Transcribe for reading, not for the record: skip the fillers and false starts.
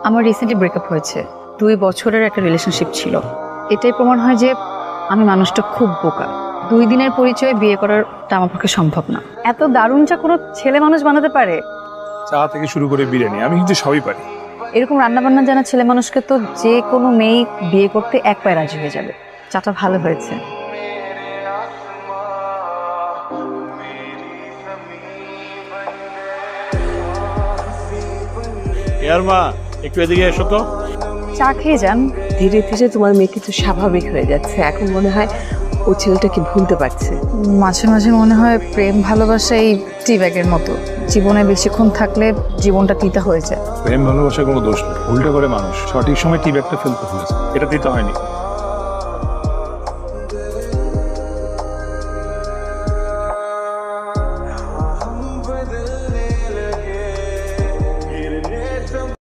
আমার recently breakup হয়েছে। 2 বছরের একটা রিলেশনশিপ ছিল। এটাই প্রমাণ হয় যে আমি মানুষটা খুব বোকা। 2 দিনের পরিচয়ে বিয়ে করাটা আমার পক্ষে সম্ভব না। এত দারুণ চা কোনো ছেলে মানুষ বানাতে পারে? চা থেকে শুরু করে বিরিয়ানি আমি কিন্তু সবই পারি। এরকম রান্নাবান্না জানা ছেলে মানুষকে তো যে কোনো মেয়ে বিয়ে করতে এক পায়ে রাজি হয়ে যাবে। চাটা ভালো হয়েছে। এর মা একটু এদিকে এসো তো। চা খেয়ে যান। ধীরে ধীরে তোমার মেয়ে কিন্তু স্বাভাবিক হয়ে যাচ্ছে। এখন মনে হয় ও ছেলেটাকে ভুলতে পারছে। মাঝে মাঝে মনে হয় প্রেম ভালোবাসা এই টি ব্যাগের মতো, জীবনে বেশিক্ষণ থাকলে জীবনটা তিতা হয়ে যায়। প্রেম ভালোবাসার কোনো দোষ নেই, উল্টো করে মানুষ সঠিক সময় টি ব্যাগটা ফেলতে ভুলেছে, এটা দিতে হয়নি।